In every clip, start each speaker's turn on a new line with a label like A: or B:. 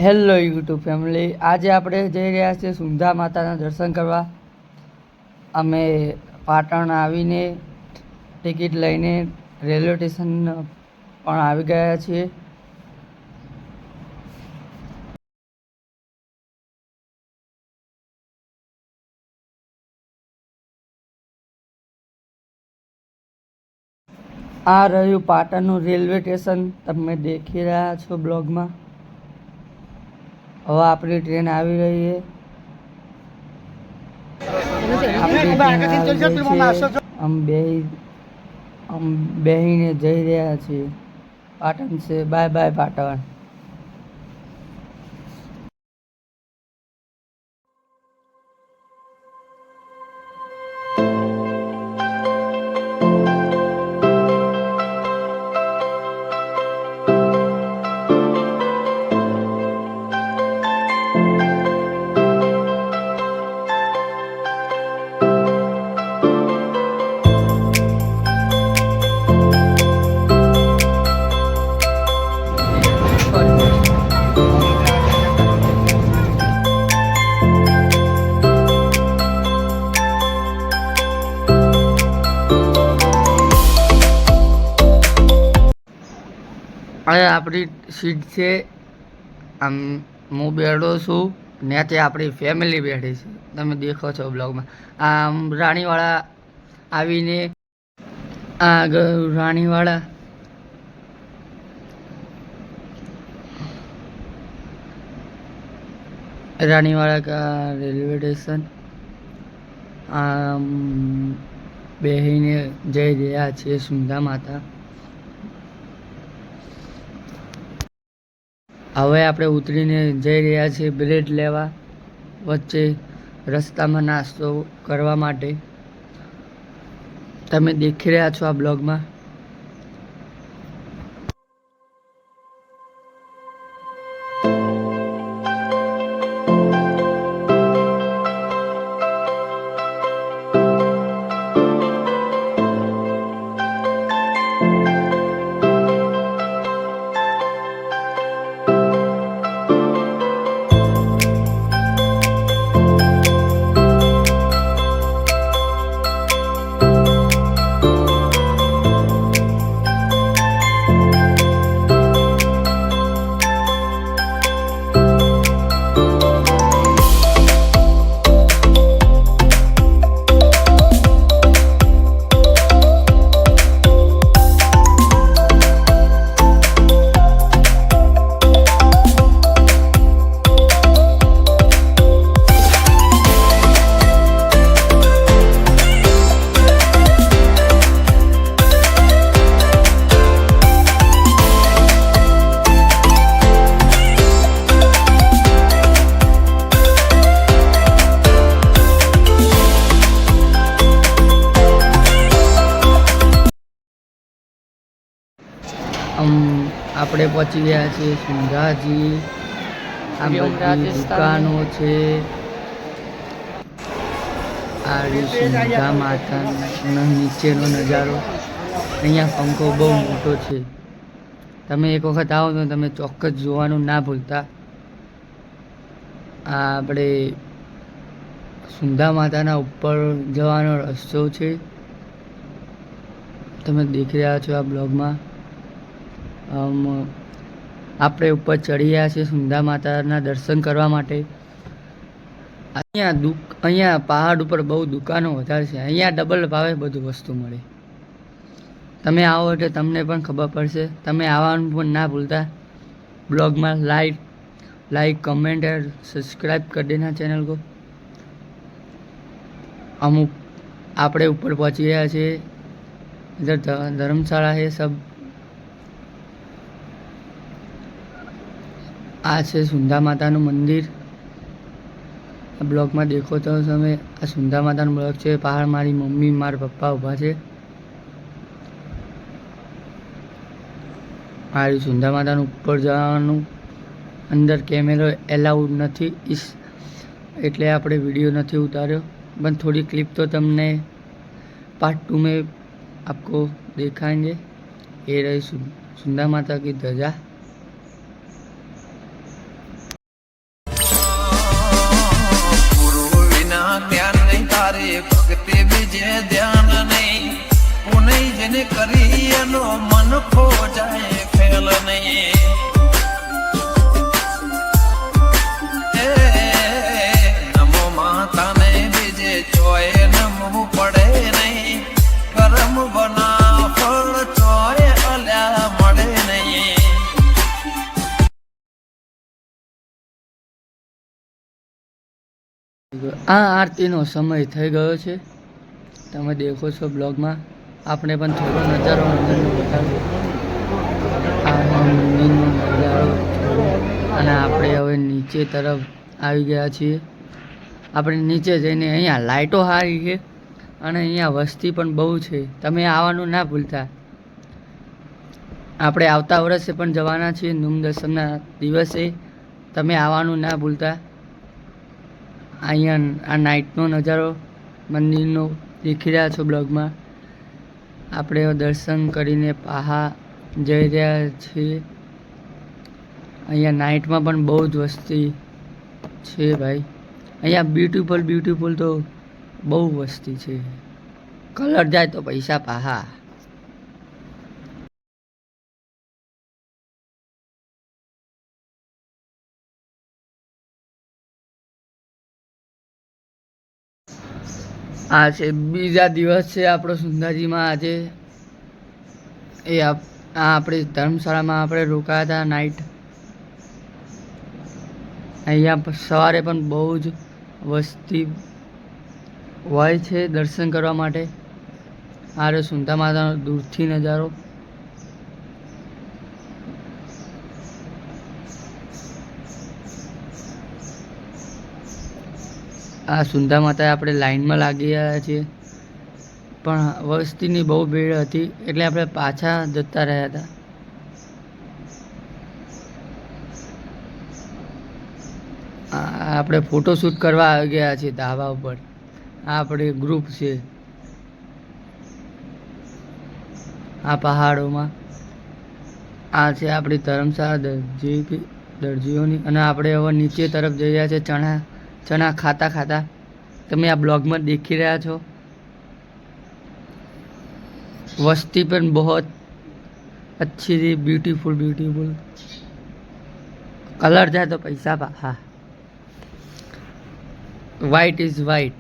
A: Hello YouTube family, આજે આપણે જઈ રહ્યા છીએ સુંધા માતાના દર્શન કરવા. અમે પાટણ આવીને ટિકિટ લઈને રેલવે સ્ટેશન પણ આવી ગયા છીએ. આ રહ્યું પાટણનું રેલવે સ્ટેશન, તમે દેખી રહ્યા છો બ્લોગમાં. હવે આપણી ટ્રેન આવી રહી છે. हम बेहीने जई रहा छे पाटण से. Bye bye Patan. હવે આપણી સીટ છે. આમ હું બેઠો છું ને તે આપણી ફેમિલી બેઠી છે, તમે દેખો છો બ્લોગમાં. આમ રાણીવાળા આવીને રાણીવાળા કા રેલવે સ્ટેશન આમ બેહીને જઈ રહ્યા છીએ સુંધા માતા. હવે આપણે ઉતરીને જઈ રહ્યા છીએ બ્રેડ લેવા. વચ્ચે રસ્તામાં નાસ્તો કરવા માટે તમે દેખી રહ્યા છો આ બ્લોગમાં. આપણે પહોંચી ગયા છીએ સુંધાજી. આ બધી દુકાનો છે. આ સુંધા માતાનો નીચેનો નજારો. અહીંયા પંખો બહુ મોટો છે. તમે એક વખત આવો તો તમે ચોક્કસ જોવાનું ના ભૂલતા. આ આપણે સુંધા માતાના ઉપર જવાનો રસ્તો છે, તમે દેખી રહ્યા છો આ બ્લોગમાં. આપણે ઉપર ચડી ગયા છીએ સુંધા માતાના દર્શન કરવા માટે. અહીંયા પહાડ ઉપર બહુ દુકાનો વધારે છે. અહીંયા ડબલ ભાવે બધું વસ્તુ મળે. તમે આવો એટલે તમને પણ ખબર પડશે. તમે આવવાનું પણ ના ભૂલતા. બ્લોગમાં लाइक कमेंट और सब्सक्राइब कर देना चैनल को. अमुक आपड़े ऊपर पहुंची गया छे. इधर धर्मशाला है सब. आ छे सुंधा मातानु मंदिर. ब्लॉग में देखो तो समय आ सुंधा मातानु ब्लॉग है. पहाड़ मारी मम्मी मार पप्पा उभा छे. आ सुंधा मातानु ऊपर जवानुं. अंदर कैमरा एलाउड नहीं इस एटले आपणे वीडियो नहीं उतार्यो, पण थोड़ी क्लिप तो तमने पार्ट 2 में आपको दिखाएंगे. ये रही सुंधा माता की ध्वजा.
B: ખો જાય ફેલ નહીં નમો માતાને બીજે ચોય નમવું પડે નહીં કરમ બના ફળ ચોય અલ્યા મળે નહીં
A: આ આરતીનો સમય થઈ ગયો છે. તમે દેખો છો બ્લોગમાં. આપણે પણ થોડો નજારો અંદરનો બતાવ્યો. આ મંદિરનો નજારો અને આપણે હવે નીચે તરફ આવી ગયા છીએ. આપણે નીચે જઈને અહીંયા લાઇટો સારી છે અને અહીંયા વસ્તી પણ બહુ છે. તમે આવવાનું ના ભૂલતા. આપણે આવતા વર્ષે પણ જવાના છીએ નૂમ દસમના દિવસે. તમે આવવાનું ના ભૂલતા. અહીંયા આ નાઇટનો નજારો મંદિરનો દેખી રહ્યા છો બ્લોગમાં. આપણે દર્શન કરીને પાહા જઈ રહ્યા છીએ. અહીંયા નાઇટમાં પણ બહુ જ વસ્તી છે ભાઈ. અહીંયા બ્યુટીફુલ તો બહુ વસ્તી છે. કલર જાય તો પૈસા પાહા. આ છે બીજા દિવસ છે આપણો સુંદાજીમાં. આજે આપણી ધર્મશાળામાં આપણે રોકાયા હતા નાઇટ. અહીંયા સવારે પણ બહુ જ વસ્તી હોય છે દર્શન કરવા માટે. આ રે સુંદા માતાનો દૂરથી નજારો. આ સુંદા માતા આપણે લાઈનમાં લાગી ગયા છીએ પણ વસ્તીની બહુ ભીડ હતી એટલે આપણે પાછા જતા રહ્યા હતા. આપણે ફોટોશૂટ કરવા આવી ગયા છીએ ધાબા ઉપર. આ આપણે ગ્રુપ છે આ પહાડોમાં. આ છે આપણી ધર્મશાળા દરજીઓની. અને આપણે હવે નીચે તરફ જઈ રહ્યા છીએ ચણા ખાતા. તમે આ બ્લોગમાં દેખી રહ્યા છો. વસ્તી પણ બહુ अच्छी थी. ब्यूटीफुल कलर जाए तो पैसा हाँ. White is white.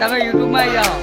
A: તમે યુટ્યુબમાં આવી જાઓ.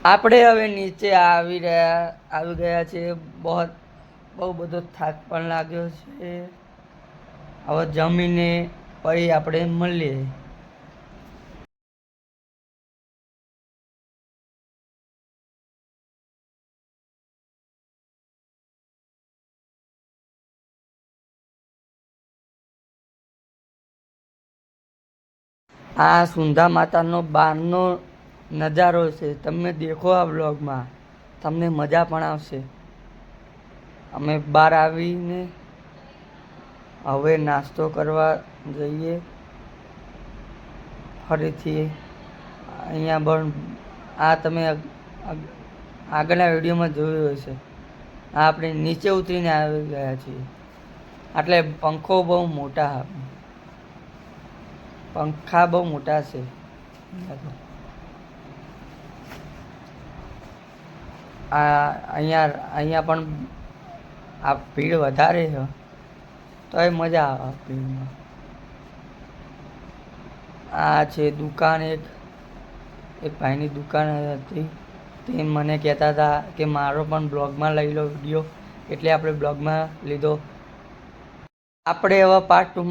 A: આપણે હવે નીચે આવી ગયા છે. બહુ બધો થાક પણ લાગ્યો છે. હવે જમીને પછી આપણે મળીએ. આ સુંધા માતાનો બહારનો નજારો છે. તમે દેખો આ બ્લોગમાં, તમને મજા પણ આવશે. અમે બહાર આવીને હવે નાસ્તો કરવા જઈએ ફરીથી. અહીંયા પણ આ તમે આગળના વિડીયોમાં જોયું હશે. આ આપણે નીચે ઉતરીને આવી ગયા છીએ. એટલે પંખા બહુ મોટા છે. અહીંયા પણ આ ભીડ વધારે છે, તો એ મજા આવે ભીડમાં. આ છે દુકાન, એક ભાઈની દુકાન હતી. તે મને કહેતા હતા કે મારો પણ બ્લોગમાં લઈ લો વિડીયો, એટલે આપણે બ્લોગમાં લીધો. આપણે હવે પાર્ટ 2માં